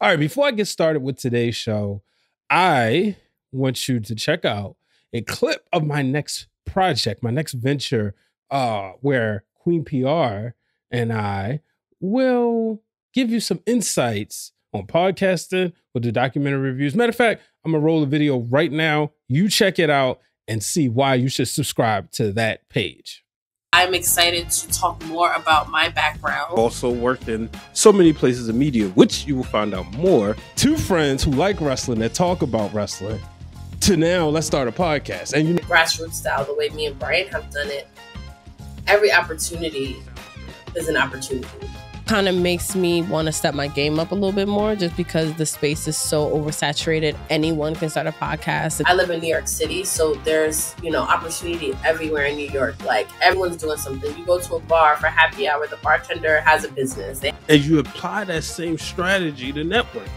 All right, before I get started with today's show, I want you to check out a clip of my next project, my next venture, where Queen PR and I will give you some insights on podcasting with the documentary reviews. Matter of fact, I'm gonna roll the video right now. You check it out and see why you should subscribe to that page. I'm excited to talk more about my background. Also worked in so many places of media, which you will find out more. Two friends who like wrestling that talk about wrestling. To now, let's start a podcast. And Grassroots style, the way me and Brian have done it. Every opportunity is an opportunity. Kind of makes me want to step my game up a little bit more just because the space is so oversaturated. Anyone can start a podcast. I live in New York City, so there's, opportunity everywhere in New York. Like, everyone's doing something. You go to a bar for happy hour, the bartender has a business. And you apply that same strategy to network.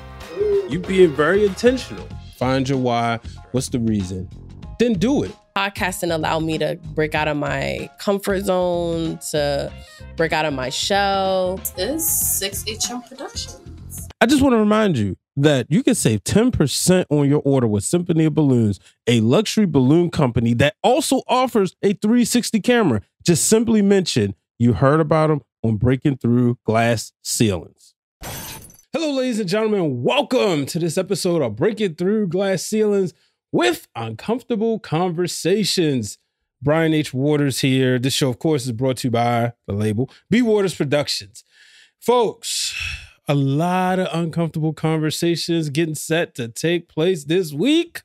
You being very intentional. Find your why. What's the reason? Then do it. Podcasting allowed me to break out of my comfort zone, to break out of my shell. This is 6HM Productions. I just want to remind you that you can save 10% on your order with Symphony of Balloons, a luxury balloon company that also offers a 360 camera. Just simply mention you heard about them on Breaking Through Glass Ceilings. Hello, ladies and gentlemen. Welcome to this episode of Breaking Through Glass Ceilings with Uncomfortable Conversations. Brian H. Waters here. This show, of course, is brought to you by the label B. Waters Productions. Folks, a lot of uncomfortable conversations getting set to take place this week.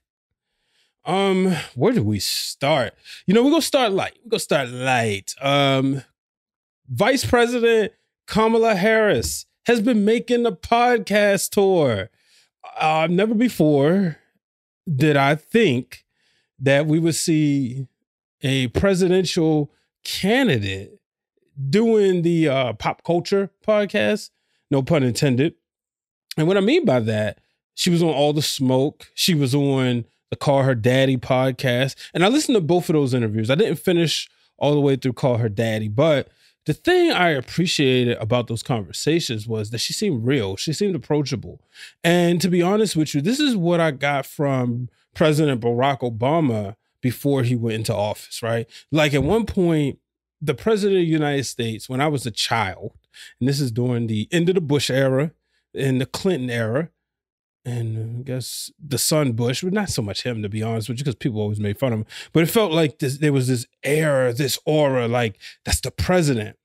Where do we start? We're going to start light. Vice President Kamala Harris has been making a podcast tour. Never before did I think that we would see a presidential candidate doing the pop culture podcast, no pun intended. And what I mean by that, she was on All the Smoke. She was on the Call Her Daddy podcast. And I listened to both of those interviews. I didn't finish all the way through Call Her Daddy, but the thing I appreciated about those conversations was that she seemed real. She seemed approachable. And to be honest with you, this is what I got from President Barack Obama before he went into office, right? Like at one point, the president of the United States, when I was a child, and this is during the end of the Bush era and the Clinton era, and I guess the son Bush, but not so much him, to be honest with you, because people always made fun of him. But it felt like there was this air, this aura, like that's the president.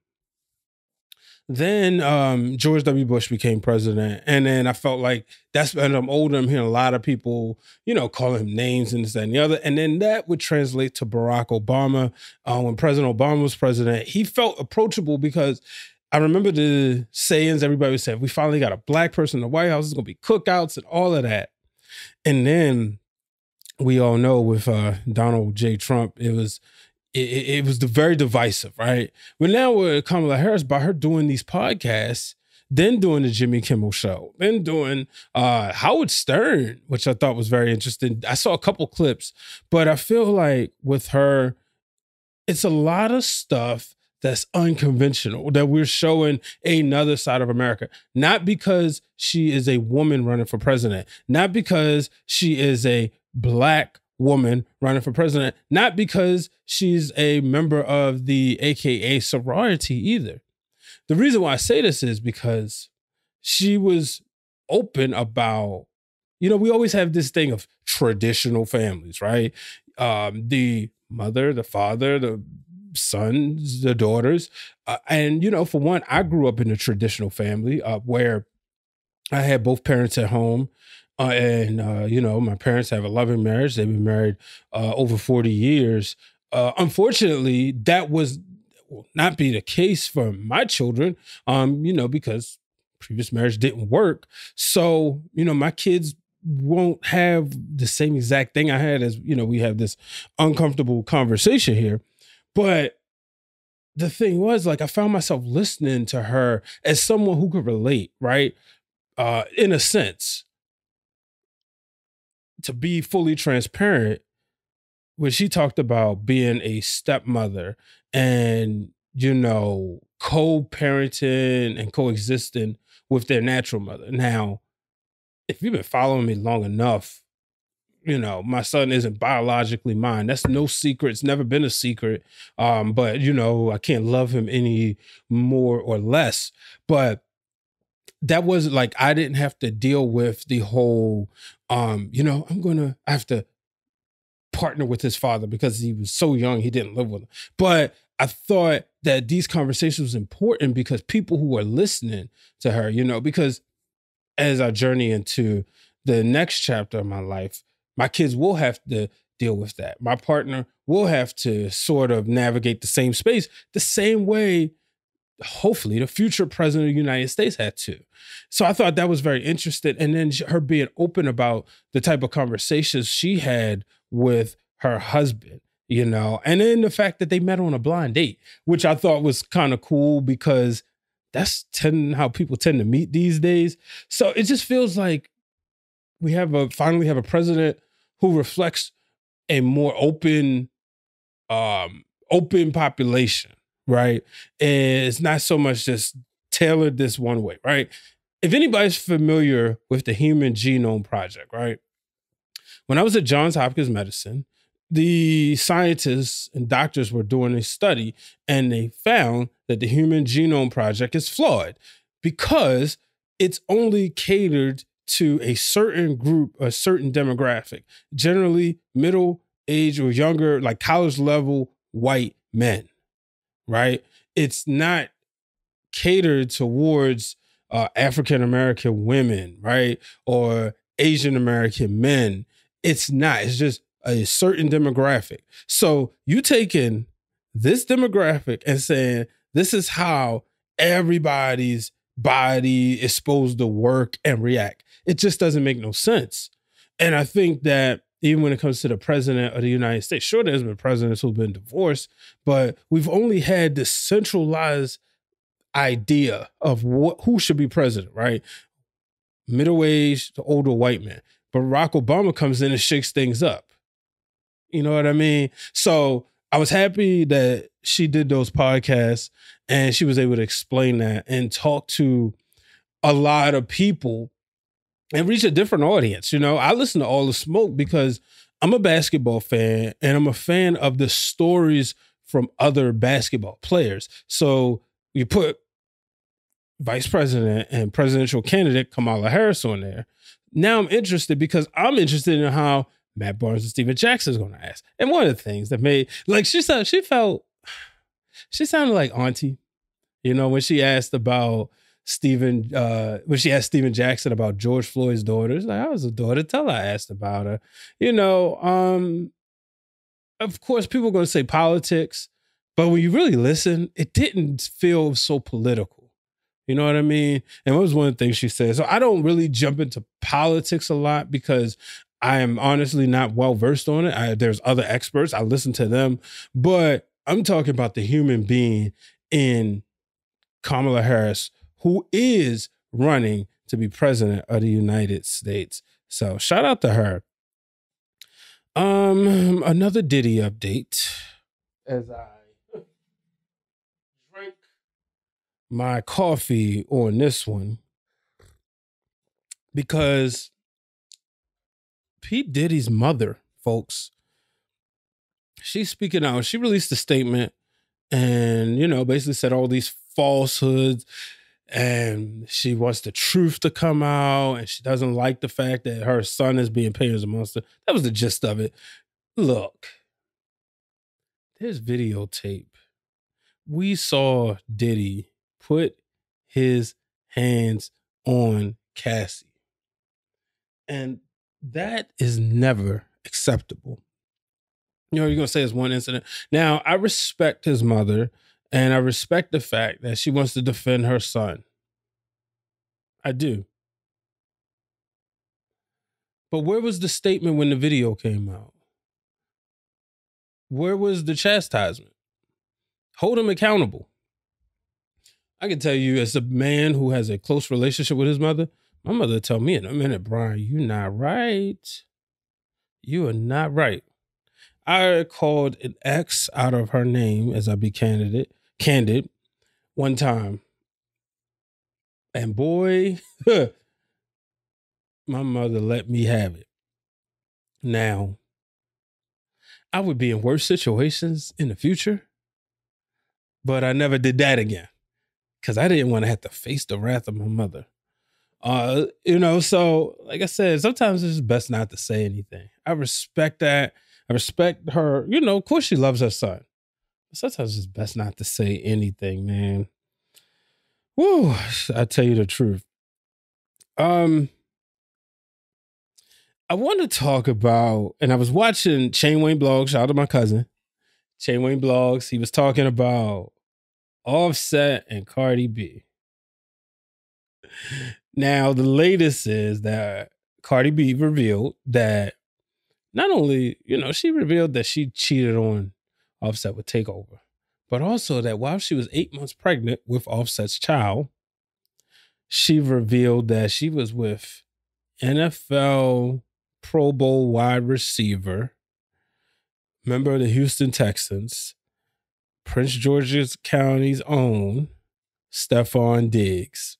Then George W. Bush became president. And then I felt like and I'm older, I'm hearing a lot of people, calling him names and this, that, and the other. And then that would translate to Barack Obama. When President Obama was president, he felt approachable because I remember the sayings everybody would say, we finally got a black person in the White House, it's going to be cookouts and all of that. And then we all know with Donald J. Trump, it was very divisive, right? But now with Kamala Harris, by her doing these podcasts, then doing the Jimmy Kimmel Show, then doing Howard Stern, which I thought was very interesting. I saw a couple clips, but I feel like with her, it's a lot of stuff that's unconventional, that we're showing another side of America. Not because she is a woman running for president, not because she is a black woman running for president, not because she's a member of the AKA sorority either. The reason why I say this is because she was open about, we always have this thing of traditional families, right? The mother, the father, the sons, the daughters. And, for one, I grew up in a traditional family where I had both parents at home. My parents have a loving marriage. They've been married over 40 years. Unfortunately, that will not be the case for my children, because previous marriage didn't work. So, my kids won't have the same exact thing I had as, we have this uncomfortable conversation here. But the thing was, I found myself listening to her as someone who could relate, right? In a sense. To be fully transparent, when she talked about being a stepmother and, co-parenting and coexisting with their natural mother. Now, if you've been following me long enough, you know, my son isn't biologically mine. That's no secret. It's never been a secret. But you know, I can't love him any more or less. But that wasn't like, I didn't have to deal with the whole, you know, I have to partner with his father because he was so young, he didn't live with him. But I thought that these conversations was important because people who are listening to her, you know, because as I journey into the next chapter of my life, my kids will have to deal with that. My partner will have to sort of navigate the same space the same way, hopefully, the future president of the United States had to. So I thought that was very interesting. And then her being open about the type of conversations she had with her husband, you know, and then the fact that they met on a blind date, which I thought was kind of cool because that's how people tend to meet these days. So it just feels like we finally have a president who reflects a more open population, right? And it's not so much just tailored this one way, right? If anybody's familiar with the Human Genome Project, right? When I was at Johns Hopkins Medicine, the scientists and doctors were doing a study and they found that the Human Genome Project is flawed because it's only catered to a certain group, a certain demographic, generally middle age or younger, like college level white men, right? It's not catered towards African-American women, right? Or Asian-American men. It's not, it's just a certain demographic. So you taking this demographic and saying, this is how everybody's body is supposed to work and react. It just doesn't make no sense. And I think that even when it comes to the president of the United States, sure, there's been presidents who've been divorced, but we've only had this centralized idea of who should be president, right? Middle-aged to older white men. But Barack Obama comes in and shakes things up. You know what I mean? So I was happy that she did those podcasts and she was able to explain that and talk to a lot of people and reach a different audience. You know, I listen to All the Smoke because I'm a basketball fan and I'm a fan of the stories from other basketball players. So you put vice president and presidential candidate Kamala Harris on there. Now I'm interested because I'm interested in how Matt Barnes and Steven Jackson is going to ask. And one of the things that made, like, she sounded like auntie, you know, when she asked about Steven Jackson about George Floyd's daughter. It's like, I was a daughter, tell her I asked about her. You know, of course, people are going to say politics, but when you really listen, it didn't feel so political. You know what I mean? And what was one of the things she said? So I don't really jump into politics a lot because I am honestly not well-versed on it. There's other experts. I listen to them. But I'm talking about the human being in Kamala Harris, who is running to be president of the United States. So shout out to her. Another Diddy update. As I drink my coffee on this one, because P. Diddy's mother, folks, she's speaking out. She released a statement and, you know, basically said all these falsehoods and she wants the truth to come out and she doesn't like the fact that her son is being paid as a monster. That was the gist of it. Look, there's videotape. We saw Diddy put his hands on Cassie. And that is never acceptable. You know, you're going to say it's one incident. Now, I respect his mother and I respect the fact that she wants to defend her son. I do. But where was the statement when the video came out? Where was the chastisement? Hold him accountable. I can tell you, as a man who has a close relationship with his mother, my mother told me in a minute, Brian, you're not right. You are not right. I called an X out of her name as I be candid one time. And boy, my mother let me have it. Now, I would be in worse situations in the future, but I never did that again because I didn't want to have to face the wrath of my mother. So like I said, sometimes it's best not to say anything. I respect that. I respect her. Of course she loves her son. But sometimes it's best not to say anything, man. Woo, I tell you the truth. I want to talk about, and I was watching Chain Wayne Blogs. Shout out to my cousin, Chain Wayne Blogs. He was talking about Offset and Cardi B. Now, the latest is that Cardi B revealed that not only, she revealed that she cheated on Offset with Takeover, but also that while she was 8 months pregnant with Offset's child, she revealed that she was with NFL Pro Bowl wide receiver, member of the Houston Texans, Prince George's County's own Stefon Diggs.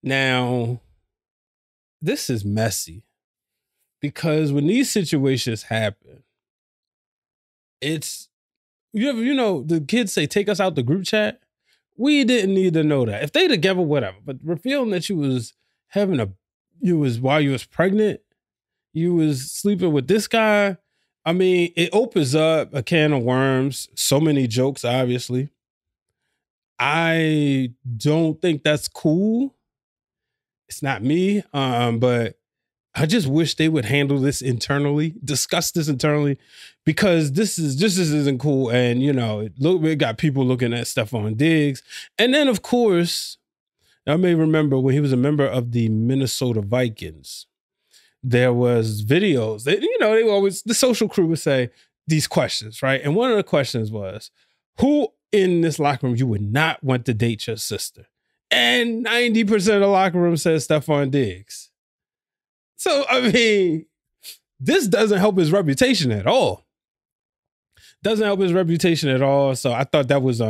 Now, this is messy because when these situations happen, it's, the kids say, take us out the group chat. We didn't need to know that. If they together, whatever. But revealing that you was while you was pregnant, you was sleeping with this guy. I mean, it opens up a can of worms. So many jokes, obviously. I don't think that's cool. It's not me. But I just wish they would handle this internally, discuss this internally, because this isn't cool. And we got people looking at Stefon Diggs, and then of course, I may remember when he was a member of the Minnesota Vikings, there was videos that they always, the social crew would say these questions, right? And one of the questions was, who in this locker room you would not want to date your sister? And 90% of the locker room says Stefon Diggs. So, I mean, this doesn't help his reputation at all. Doesn't help his reputation at all. So I thought that was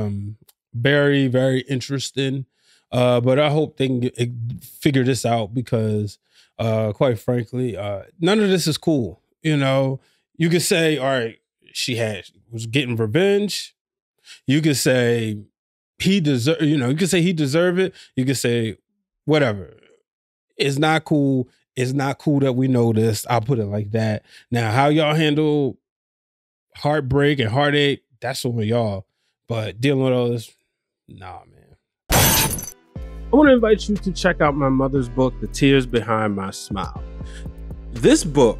very, very interesting. But I hope they can figure this out because, quite frankly, none of this is cool. You could say, all right, was getting revenge. You could say he deserved it. You could say whatever. It's not cool. It's not cool that we know this. I'll put it like that. Now, how y'all handle heartbreak and heartache, that's on y'all. But dealing with all this, nah, man. I want to invite you to check out my mother's book, The Tears Behind My Smile. This book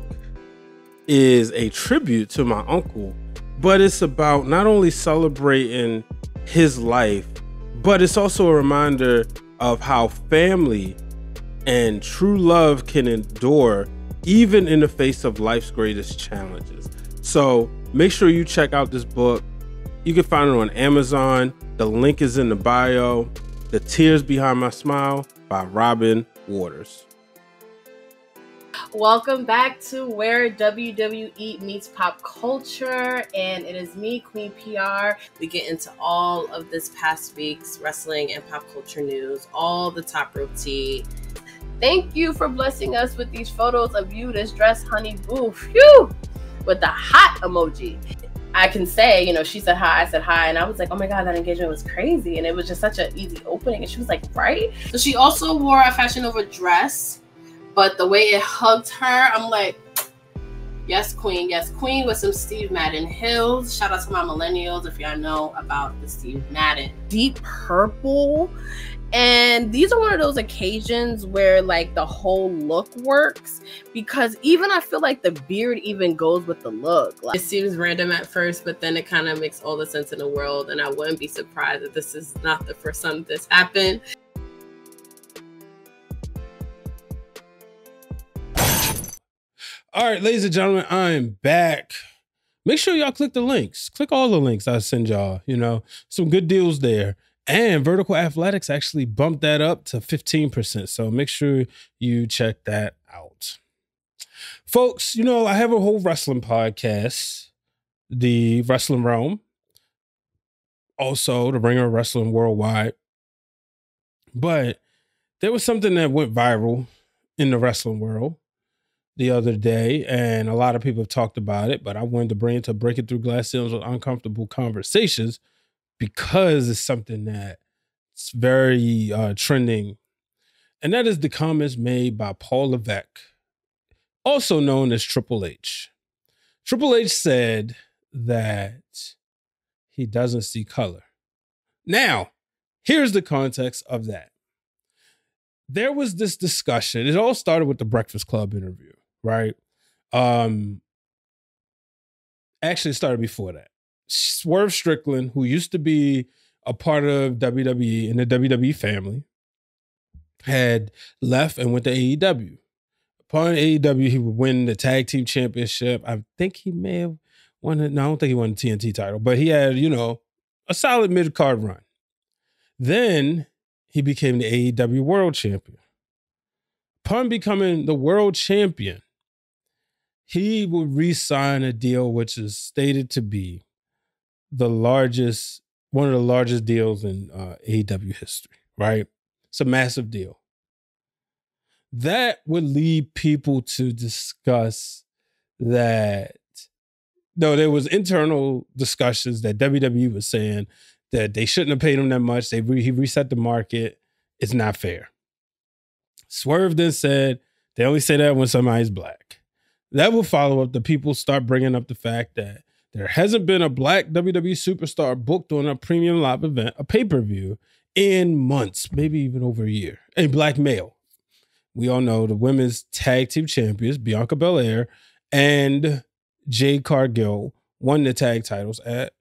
is a tribute to my uncle, but it's about not only celebrating his life, but it's also a reminder of how family and true love can endure even in the face of life's greatest challenges. So make sure you check out this book. You can find it on Amazon. The link is in the bio. The Tears Behind My Smile by Robin Waters. Welcome back to Where WWE Meets Pop Culture, and it is me, Queen PR. We get into all of this past week's wrestling and pop culture news, all the top rope tea. Thank you for blessing us with these photos of you that's dressed honey boo, phew, with the hot emoji. I can say, she said hi, I said hi, and I was like, oh my God, that engagement was crazy. And it was just such an easy opening. And she was like, right? So she also wore a Fashion Nova dress, but the way it hugged her, I'm like, yes, queen, with some Steve Madden heels. Shout out to my millennials if y'all know about the Steve Madden. Deep purple. And these are one of those occasions where like the whole look works, because even I feel like the beard even goes with the look. Like, it seems random at first, but then it kind of makes all the sense in the world. And I wouldn't be surprised if this is not the first time this happened. All right, ladies and gentlemen, I'm back. Make sure y'all click the links. Click all the links I send y'all, some good deals there. And Vertical Athletics actually bumped that up to 15%. So make sure you check that out. Folks, I have a whole wrestling podcast, The Wrestling Realm. Also, the Ringer Wrestling Worldwide. But there was something that went viral in the wrestling world the other day, and a lot of people have talked about it, but I wanted to bring it to Breaking Through Glass Ceilings with Uncomfortable Conversations because it's something that's very trending, and that is the comments made by Paul Levesque, also known as Triple H. Triple H said that he doesn't see color. Now, here's the context of that. There was this discussion. It all started with the Breakfast Club interview, right? Actually, it started before that. Swerve Strickland, who used to be a part of WWE and the WWE family, had left and went to AEW. Upon AEW, he would win the tag team championship. I think he may have won it. No, I don't think he won the TNT title, but he had, a solid mid-card run. Then he became the AEW world champion. Upon becoming the world champion, he would re-sign a deal which is stated to be one of the largest deals in AEW history, right? It's a massive deal. That would lead people to discuss that, though there was internal discussions that WWE was saying that they shouldn't have paid him that much. He reset the market. It's not fair. Swerve then said they only say that when somebody's black. That will follow up. The people start bringing up the fact that there hasn't been a black WWE superstar booked on a premium live event, a pay-per-view, in months, maybe even over a year. A black male. We all know the women's tag team champions, Bianca Belair and Jade Cargill, won the tag titles at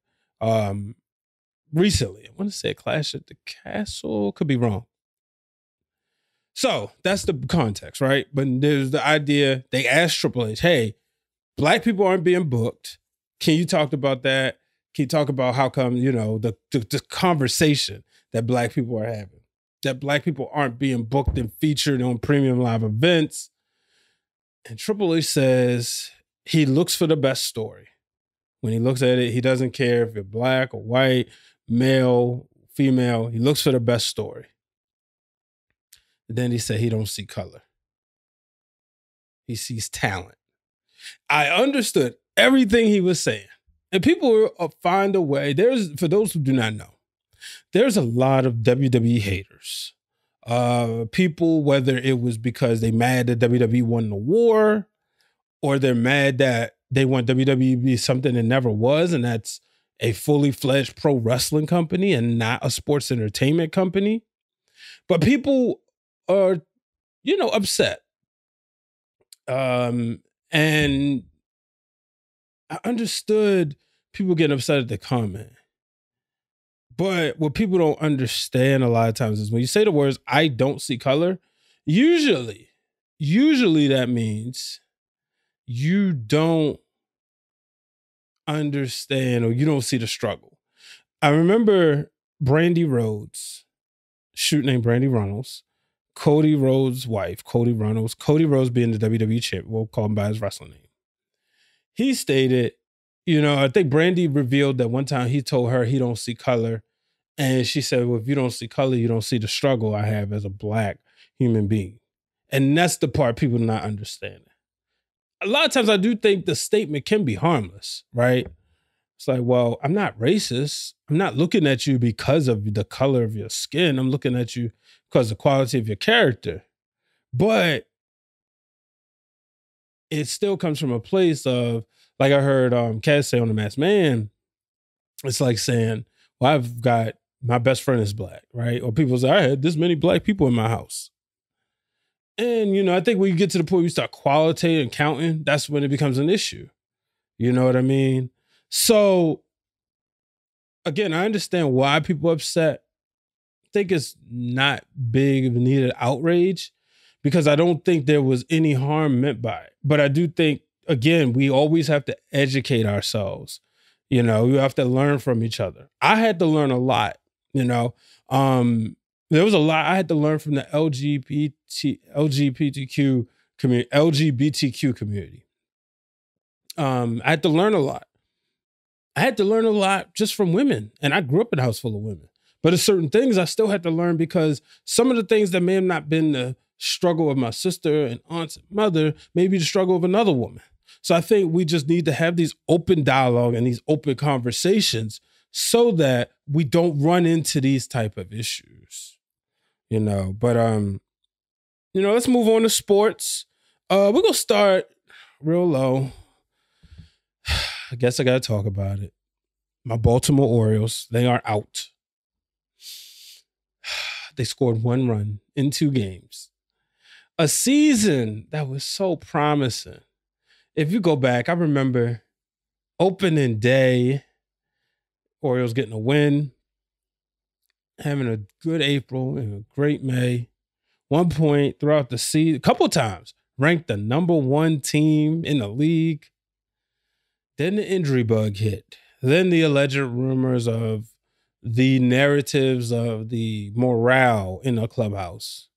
recently. I want to say Clash at the Castle. Could be wrong. So that's the context, right? But there's the idea, they asked Triple H, hey, black people aren't being booked. Can you talk about that? Can you talk about how come, the conversation that black people are having? That black people aren't being booked and featured on premium live events. And Triple H says he looks for the best story. When he looks at it, he doesn't care if you're black or white, male, female. He looks for the best story. And then he said he don't see color. He sees talent. I understood everything he was saying. And people will find a way. For those who do not know, there's a lot of WWE haters. People, whether it was because they mad that WWE won the war, or they're mad that they want WWE to be something it never was, and that's a fully fledged pro wrestling company and not a sports entertainment company. But people are, upset. And I understood people getting upset at the comment. But what people don't understand a lot of times is when you say the words, I don't see color, usually that means you don't understand or you don't see the struggle. I remember Brandy Rhodes, shoot named Brandy Runnels, Cody Rhodes' wife, Cody Runnels, Cody Rhodes being the WWE champion, we'll call him by his wrestling name. He stated, I think Brandy revealed that one time he told her he don't see color. And she said, well, if you don't see color, you don't see the struggle I have as a black human being. And that's the part people not understanding. A lot of times I do think the statement can be harmless, right? It's like, well, I'm not racist. I'm not looking at you because of the color of your skin. I'm looking at you because of the quality of your character. But it still comes from a place of, like I heard Cass say on The Masked Man, it's like saying, well, I've got, my best friend is black, right? Or people say, I had this many black people in my house. And, I think when you get to the point where you start qualitating and counting, that's when it becomes an issue. You know what I mean? So, again, I understand why people are upset. I think it's not big of a needed outrage because I don't think there was any harm meant by it. But I do think, again, we always have to educate ourselves. We have to learn from each other. I had to learn a lot, there was a lot I had to learn from the LGBTQ community. I had to learn a lot. I had to learn a lot just from women. And I grew up in a house full of women. But there's certain things I still had to learn because some of the things that may have not been the struggle of my sister and aunt's mother may be the struggle of another woman. So I think we just need to have these open dialogue and these open conversations so that we don't run into these type of issues, But, let's move on to sports. We're going to start real low. I guess I got to talk about it. My Baltimore Orioles, they are out. They scored 1 run in 2 games. A season that was so promising. If you go back, I remember opening day, Orioles getting a win, having a good April and a great May. One point throughout the season, a couple times, ranked the #1 team in the league. Then the injury bug hit. Then the alleged rumors of the narratives of the morale in the clubhouse.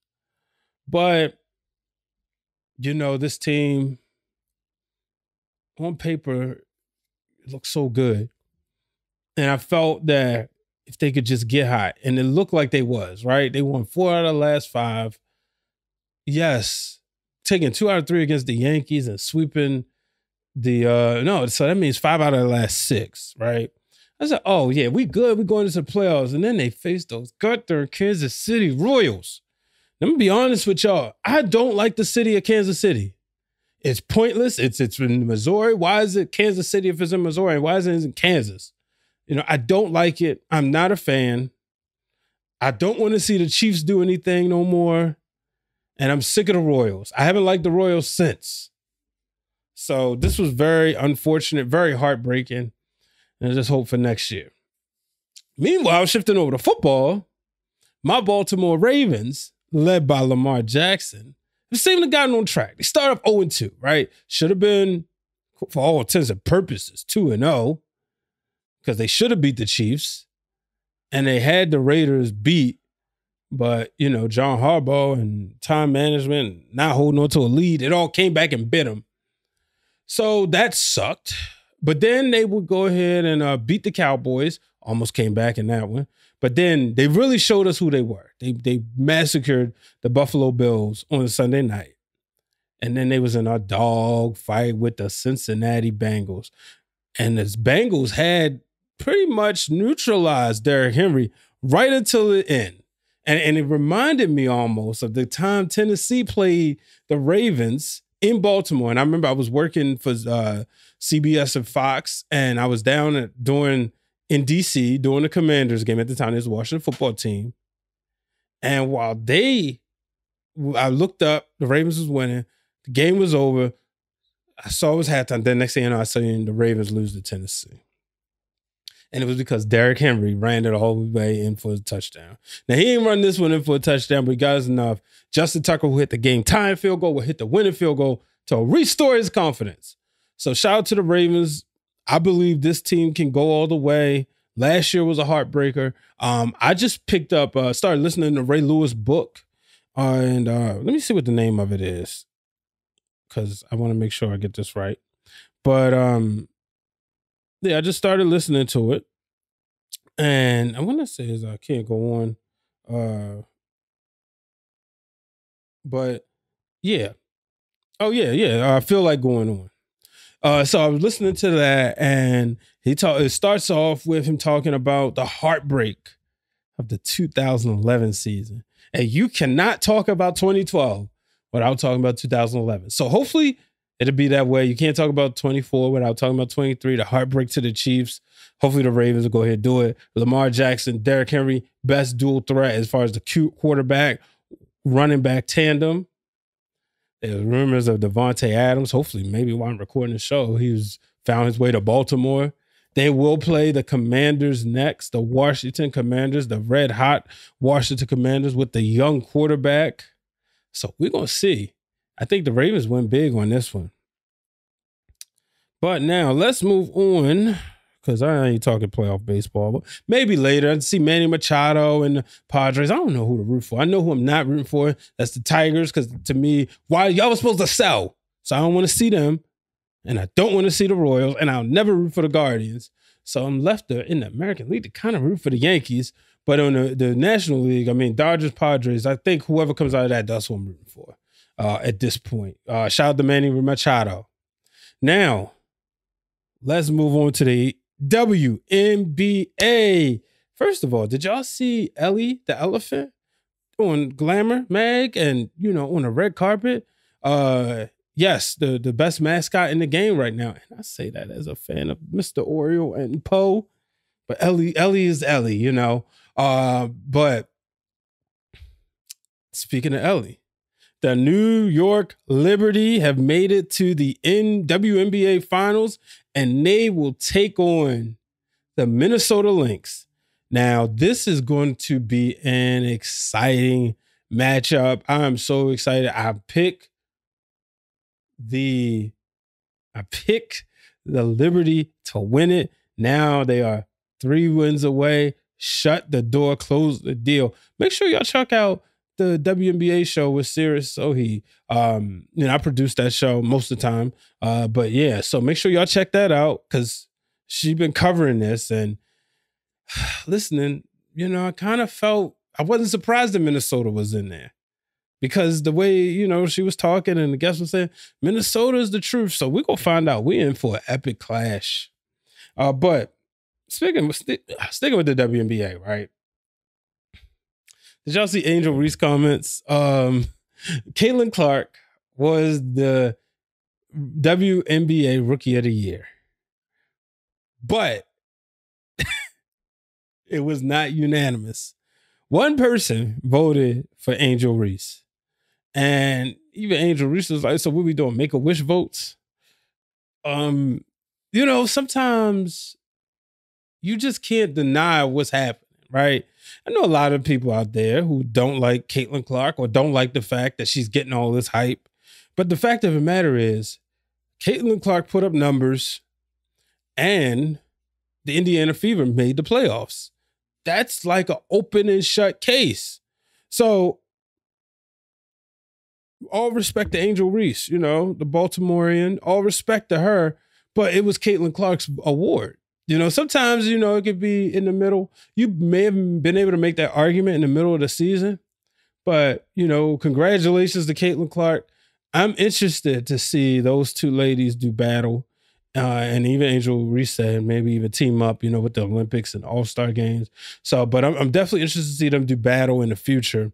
But, this team, on paper, looked so good. And I felt that if they could just get hot, and it looked like they was, right? They won 4 out of the last 5. Yes, taking 2 out of 3 against the Yankees and sweeping so that means 5 out of the last 6, right? I said, oh, yeah, we good. We're going into the playoffs. And then they faced those gut-third Kansas City Royals. Let me be honest with y'all. I don't like the city of Kansas City. It's pointless. It's in Missouri. Why is it Kansas City if it's in Missouri? Why is it in Kansas? I don't like it. I'm not a fan. I don't want to see the Chiefs do anything no more. And I'm sick of the Royals. I haven't liked the Royals since. So this was very unfortunate, very heartbreaking. And I just hope for next year. Meanwhile, shifting over to football, my Baltimore Ravens, led by Lamar Jackson, have seemed to gotten on track. They start off 0-2, right? Should have been, for all intents and purposes, 2-0, because they should have beat the Chiefs. And they had the Raiders beat. But, John Harbaugh and time management, not holding on to a lead, it all came back and bit them. So that sucked. But then they would go ahead and beat the Cowboys. Almost came back in that one. But then they really showed us who they were. They massacred the Buffalo Bills on a Sunday night. And then they was in a dog fight with the Cincinnati Bengals. And the Bengals had pretty much neutralized Derrick Henry right until the end. And it reminded me almost of the time Tennessee played the Ravens in Baltimore. And I remember I was working for CBS and Fox, and I was down in D.C. doing the Commanders game at the time. It was the Washington football team. And while I looked up, the Ravens was winning. The game was over. I saw it was halftime. Then next thing you know, I saw the Ravens lose to Tennessee. And it was because Derrick Henry ran it all the way in for a touchdown. Now, he ain't run this one in for a touchdown, but he got us enough. Justin Tucker, who hit the game-tying field goal, will hit the winning field goal to restore his confidence. So shout out to the Ravens. I believe this team can go all the way. Last year was a heartbreaker. I just picked up, started listening to Ray Lewis' book. And let me see what the name of it is, because I want to make sure I get this right. But yeah, I just started listening to it. And I want to say I can't go on. But yeah. Oh, yeah. I feel like going on. So I was listening to that, and it starts off with him talking about the heartbreak of the 2011 season. And you cannot talk about 2012 without talking about 2011. So hopefully it'll be that way. You can't talk about 24 without talking about 23, the heartbreak to the Chiefs. Hopefully the Ravens will go ahead and do it. Lamar Jackson, Derrick Henry, best dual threat as far as the quarterback, running back tandem. There's rumors of Devontae Adams. Hopefully, maybe while I'm recording the show, he's found his way to Baltimore. They will play the Commanders next, the Washington Commanders, the red-hot Washington Commanders with the young quarterback. So we're going to see. I think the Ravens went big on this one. But now let's move on, because I ain't talking playoff baseball, but maybe later. I see Manny Machado and the Padres. I don't know who to root for. I know who I'm not rooting for. That's the Tigers, because to me, why y'all was supposed to sell? So I don't want to see them, and I don't want to see the Royals, and I'll never root for the Guardians. So I'm left in the American League to kind of root for the Yankees. But on the National League, I mean, Dodgers, Padres, I think whoever comes out of that, that's what I'm rooting for at this point. Shout out to Manny Machado. Now, let's move on to the WNBA. First of all, did y'all see Ellie the elephant on Glamour Mag and, you know, on the red carpet? Yes, the best mascot in the game right now. And I say that as a fan of Mr. Oriole and Poe. But Ellie is Ellie, you know. But speaking of Ellie, the New York Liberty have made it to the WNBA Finals, and they will take on the Minnesota Lynx. Now, this is going to be an exciting matchup. I'm so excited. I pick the Liberty to win it. Now they are 3 wins away. Shut the door, close the deal. Make sure y'all check out the WNBA show with Sirius Sohi. You know, I produce that show most of the time. But yeah, so make sure y'all check that out because she's been covering this and listening. You know, I kind of felt, I wasn't surprised that Minnesota was in there because the way, you know, she was talking and the guest was saying, Minnesota is the truth. So we're going to find out. We're in for an epic clash. But sticking with the WNBA, right? Did y'all see Angel Reese comments? Caitlin Clark was the WNBA Rookie of the Year. But it was not unanimous. One person voted for Angel Reese. And even Angel Reese was like, so what we doing? Make-a-wish votes? You know, sometimes you just can't deny what's happening, right? I know a lot of people out there who don't like Caitlin Clark or don't like the fact that she's getting all this hype. But the fact of the matter is, Caitlin Clark put up numbers and the Indiana Fever made the playoffs. That's like an open and shut case. So all respect to Angel Reese, you know, the Baltimorean, all respect to her, but it was Caitlin Clark's award. You know, sometimes, you know, it could be in the middle. You may have been able to make that argument in the middle of the season, but, you know, congratulations to Caitlin Clark. I'm interested to see those two ladies do battle. And even Angel Reese said maybe even team up, you know, with the Olympics and All-Star games. So, but I'm definitely interested to see them do battle in the future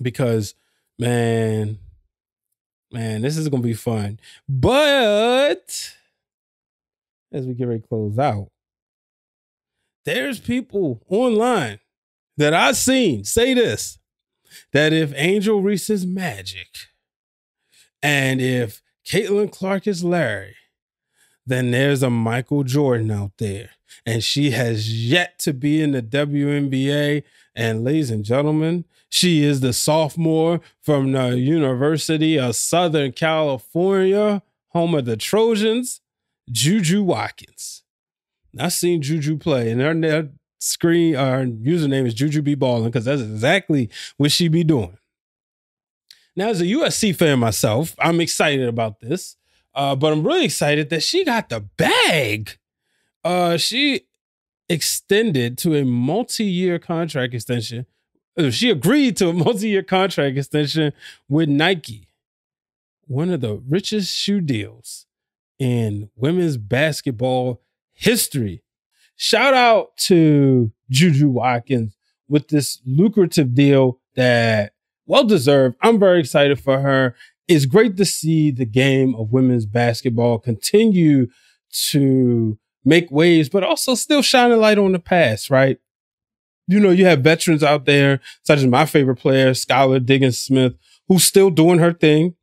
because, man, this is going to be fun. But as we get ready to close out, there's people online that I've seen say this, that if Angel Reese is Magic and if Caitlin Clark is Larry, then there's a Michael Jordan out there. And she has yet to be in the WNBA. And ladies and gentlemen, she is the sophomore from the University of Southern California, home of the Trojans, Juju Watkins. I've seen Juju play, and her screen, our username is Juju be balling, because that's exactly what she be doing. Now, as a USC fan myself, I'm excited about this, but I'm really excited that she got the bag. She extended to a multi-year contract extension. She agreed to a multi-year contract extension with Nike, one of the richest shoe deals in women's basketball history. Shout out to Juju Watkins with this lucrative deal that well-deserved. I'm very excited for her. It's great to see the game of women's basketball continue to make waves, but also still shine a light on the past, right? You know, you have veterans out there, such as my favorite player, Skylar Diggins-Smith, who's still doing her thing.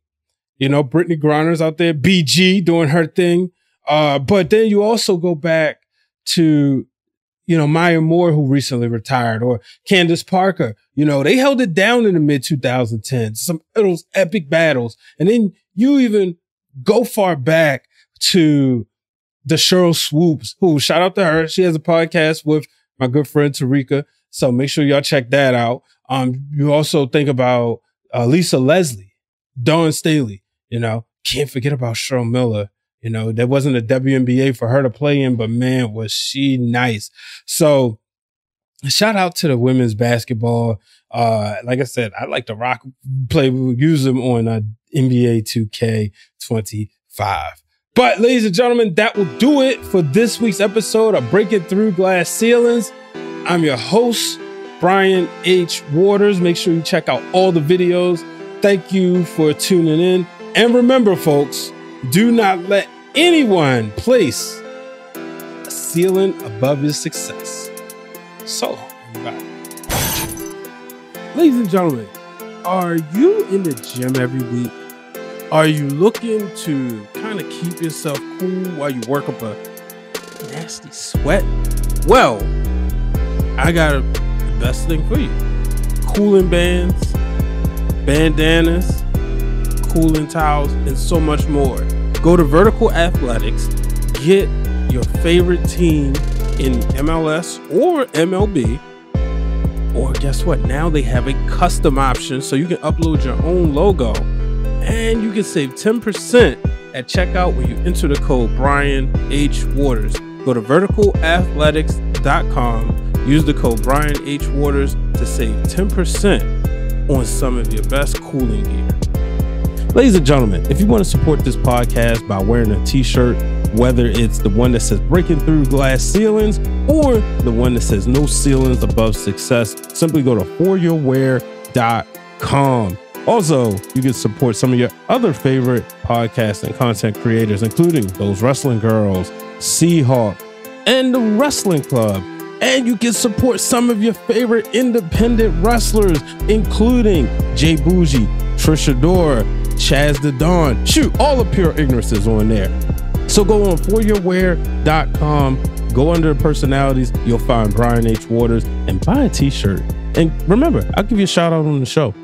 You know, Brittany Griner's out there, BG doing her thing. But then you also go back to, you know, Maya Moore, who recently retired, or Candace Parker. You know, they held it down in the mid-2010s, some of those epic battles. And then you even go far back to the Cheryl Swoops, who, shout out to her. She has a podcast with my good friend Tarika. So make sure y'all check that out. You also think about Lisa Leslie, Dawn Staley, you know, can't forget about Cheryl Miller. You know, there wasn't a WNBA for her to play in, but man, was she nice. So shout out to the women's basketball. Like I said, I like to use them on NBA 2K25. But ladies and gentlemen, that will do it for this week's episode of Breaking Through Glass Ceilings. I'm your host, Brian H. Waters. Make sure you check out all the videos. Thank you for tuning in. And remember, folks, do not let anyone place a ceiling above your success. So, everybody. Ladies and gentlemen, are you in the gym every week? Are you looking to kind of keep yourself cool while you work up a nasty sweat? Well, I got the best thing for you. Cooling bands, bandanas, cooling towels, and so much more. Go to Vertical Athletics, get your favorite team in MLS or MLB, or guess what? Now they have a custom option so you can upload your own logo and you can save 10% at checkout when you enter the code Brian H. Waters. Go to verticalathletics.com, use the code Brian H. Waters to save 10% on some of your best cooling gear. Ladies and gentlemen, if you want to support this podcast by wearing a t-shirt, whether it's the one that says Breaking Through Glass Ceilings or the one that says No Ceilings Above Success, simply go to foryourwear.com. Also, you can support some of your other favorite podcast and content creators, including Those Wrestling Girls, Seahawk, and the Wrestling Club. And you can support some of your favorite independent wrestlers, including Jay Bougie, Trisha Dora, Chaz the Dawn. Shoot, all of Pure Ignorance is on there. So go on foryourwear.com, go under the personalities, you'll find Brian H. Waters, and buy a t-shirt. And remember, I'll give you a shout out on the show.